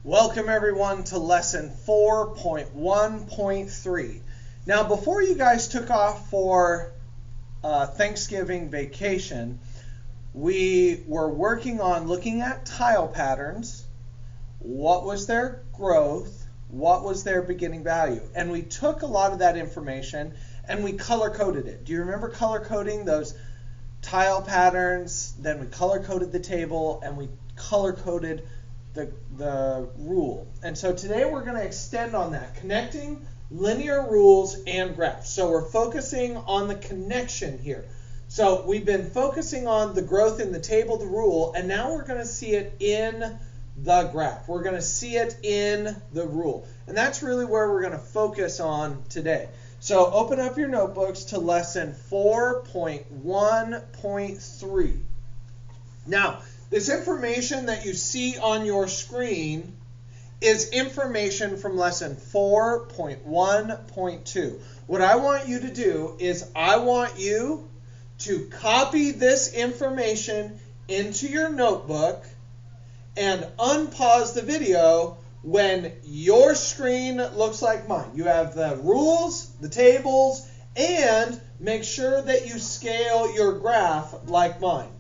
Welcome everyone to lesson 4.1.3. Now before you guys took off for Thanksgiving vacation, we were working on looking at tile patterns. What was their growth? What was their beginning value? And we took a lot of that information and we color coded it. Do you remember color coding those tile patterns? Then we color coded the table and we color coded the rule. And so today we're going to extend on that, connecting linear rules and graphs. So we're focusing on the connection here. So we've been focusing on the growth in the table, the rule, and now we're going to see it in the graph. We're going to see it in the rule. And that's really where we're going to focus on today. So open up your notebooks to lesson 4.1.3. Now, this information that you see on your screen is information from lesson 4.1.2. What I want you to do is I want you to copy this information into your notebook and unpause the video when your screen looks like mine. You have the rules, the tables, and make sure that you scale your graph like mine.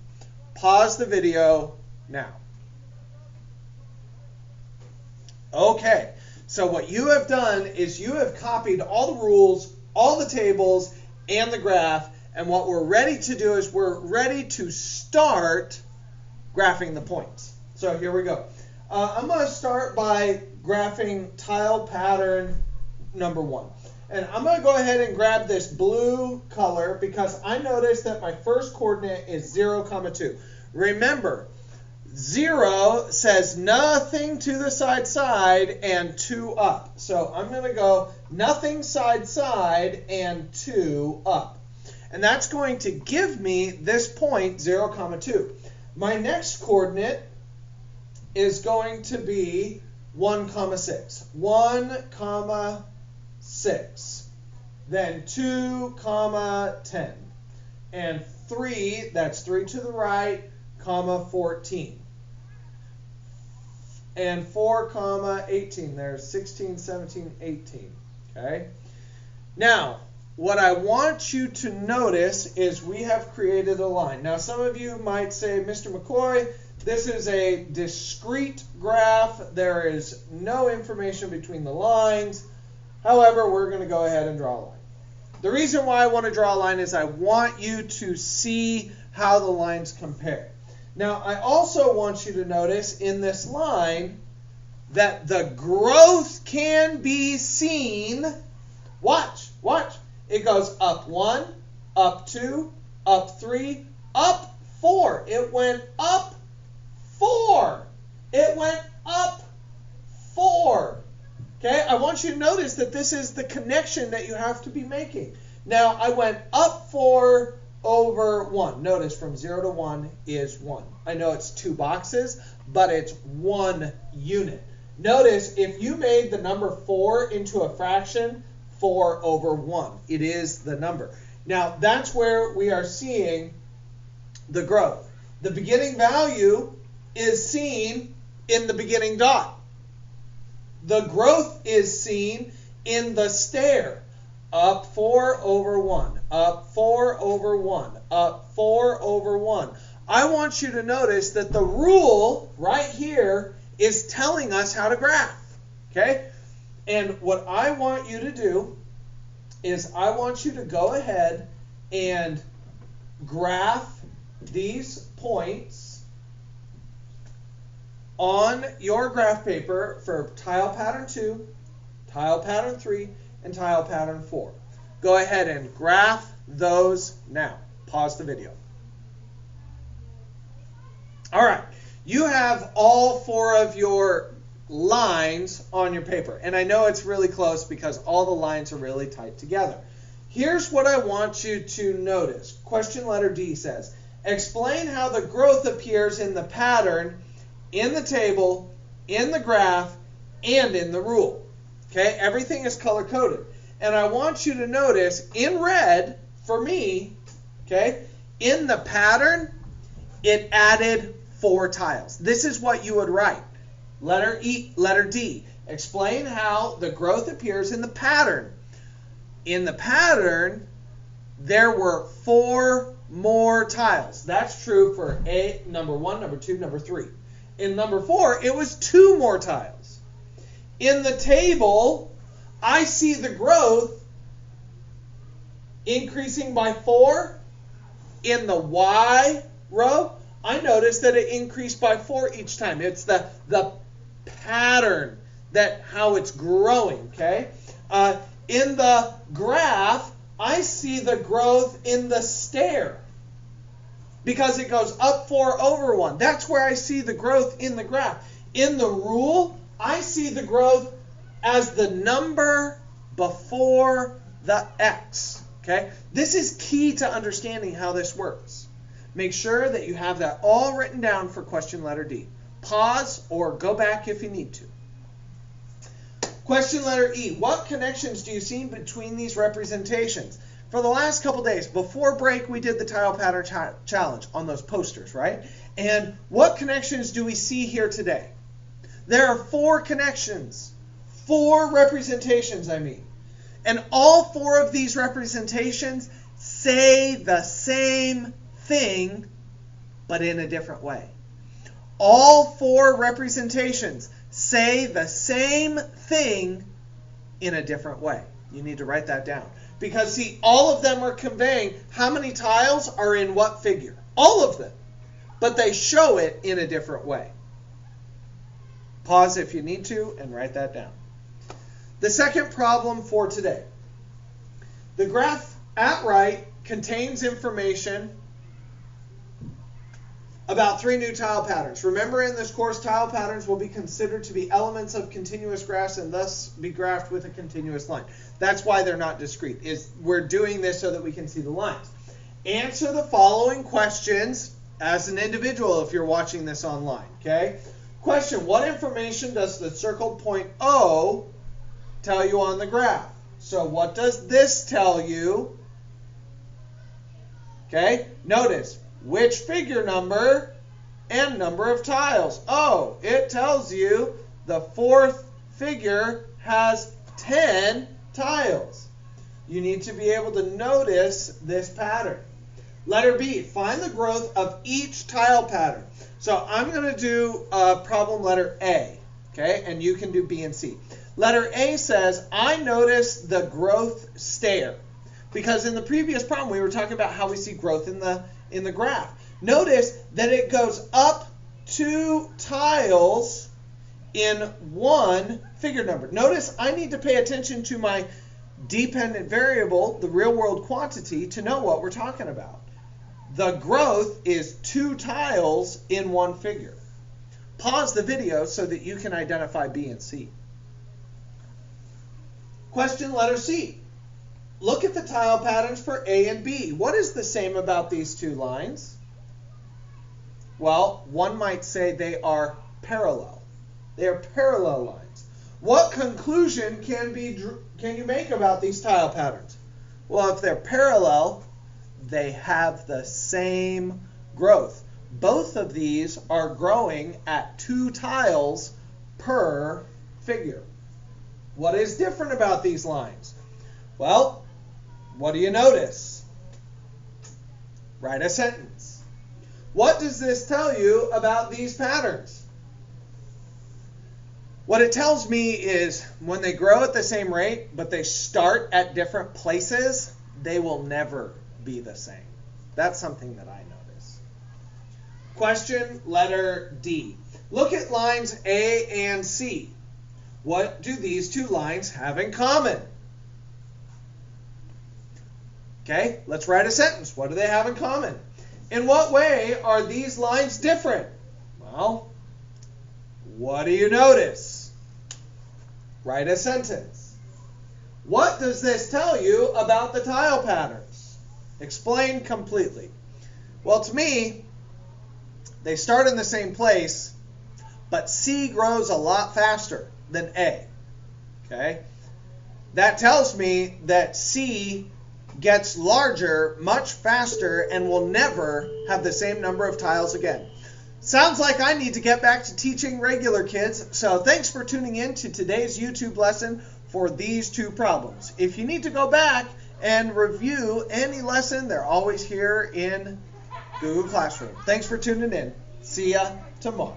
Pause the video now. Okay, so what you have done is you have copied all the rules, all the tables, and the graph, and what we're ready to do is we're ready to start graphing the points. So here we go. I'm going to start by graphing tile pattern number 1. And I'm going to go ahead and grab this blue color because I noticed that my first coordinate is 0, 2. Remember, 0 says nothing to the side and 2 up. So I'm going to go nothing side and 2 up. And that's going to give me this point 0, 2. My next coordinate is going to be 1, 6. 1, 6. Then 2, 10. And 3, that's 3 to the right, 14. And 4, 18. There's 16, 17, 18. Okay? Now, what I want you to notice is we have created a line. Now, some of you might say, Mr. McCoy, this is a discrete graph. There is no information between the lines. However, we're going to go ahead and draw a line. The reason why I want to draw a line is I want you to see how the lines compare. Now, I also want you to notice in this line that the growth can be seen. Watch. It goes up 1, up 2, up 3, up 4. It went up 4. It went up 4. Okay, I want you to notice that this is the connection that you have to be making. Now, I went up 4 over 1. Notice from 0 to 1 is 1. I know it's 2 boxes, but it's 1 unit. Notice if you made the number 4 into a fraction, 4 over 1. It is the number. Now, that's where we are seeing the growth. The beginning value is seen in the beginning dot. The growth is seen in the stair. Up 4 over 1, up 4 over 1, up 4 over 1. I want you to notice that the rule right here is telling us how to graph. Okay? And what I want you to do is I want you to go ahead and graph these points on your graph paper for tile pattern 2, tile pattern 3, and tile pattern 4. Go ahead and graph those now. Pause the video. All right, you have all 4 of your lines on your paper. And I know it's really close because all the lines are really tight together. Here's what I want you to notice. Question letter D says, explain how the growth appears in the pattern, in the table, in the graph, and in the rule. Okay, everything is color-coded. And I want you to notice in red, for me, okay, in the pattern, it added 4 tiles. This is what you would write. Letter D. Explain how the growth appears in the pattern. In the pattern, there were 4 more tiles. That's true for number 1, number 2, number 3. In number 4, it was 2 more tiles. In the table, I see the growth increasing by 4. In the Y row, I notice that it increased by 4 each time. It's the pattern, that how it's growing, okay? In the graph, I see the growth in the stair because it goes up 4 over 1. That's where I see the growth in the graph. In the rule, I see the growth as the number before the X, okay? This is key to understanding how this works. Make sure that you have that all written down for question letter D. Pause or go back if you need to. Question letter E. What connections do you see between these representations? For the last couple days, before break, we did the tile pattern challenge on those posters, right? And what connections do we see here today? There are 4 connections. 4 representations, I mean. And all 4 of these representations say the same thing, but in a different way. All 4 representations say the same thing in a different way. You need to write that down. Because, see, all of them are conveying how many tiles are in what figure. All of them. But they show it in a different way. Pause if you need to and write that down. The second problem for today. The graph at right contains information about 3 new tile patterns. Remember, in this course, tile patterns will be considered to be elements of continuous graphs and thus be graphed with a continuous line. That's why they're not discrete. We're doing this so that we can see the lines. Answer the following questions as an individual if you're watching this online, okay? Question, what information does the circled point O tell you on the graph? So what does this tell you? Okay, notice which figure number and number of tiles. Oh, it tells you the 4th figure has 10 tiles. You need to be able to notice this pattern. Letter B, find the growth of each tile pattern. So I'm going to do problem letter A, okay, and you can do B and C. Letter A says, I notice the growth stair. Because in the previous problem, we were talking about how we see growth in the graph. Notice that it goes up 2 tiles in 1 figure number. Notice I need to pay attention to my dependent variable, the real world quantity, to know what we're talking about. The growth is 2 tiles in 1 figure. Pause the video so that you can identify B and C. Question letter C. Look at the tile patterns for A and B. What is the same about these 2 lines? Well, one might say they are parallel. They are parallel lines. What conclusion can you make about these tile patterns? Well, if they're parallel, they have the same growth. Both of these are growing at 2 tiles per figure. What is different about these lines? Well, what do you notice? Write a sentence. What does this tell you about these patterns? What it tells me is when they grow at the same rate, but they start at different places, they will never be the same. That's something that I notice. Question letter D. Look at lines A and C. What do these 2 lines have in common? Okay, let's write a sentence. What do they have in common? In what way are these lines different? Well, what do you notice? Write a sentence. What does this tell you about the tile patterns? Explain completely. Well, to me, they start in the same place, but C grows a lot faster than A. Okay? That tells me that C gets larger much faster and will never have the same number of tiles again. Sounds like I need to get back to teaching regular kids, so thanks for tuning in to today's YouTube lesson for these two problems. If you need to go back and review any lesson, they're always here in Google Classroom. Thanks for tuning in. See ya tomorrow.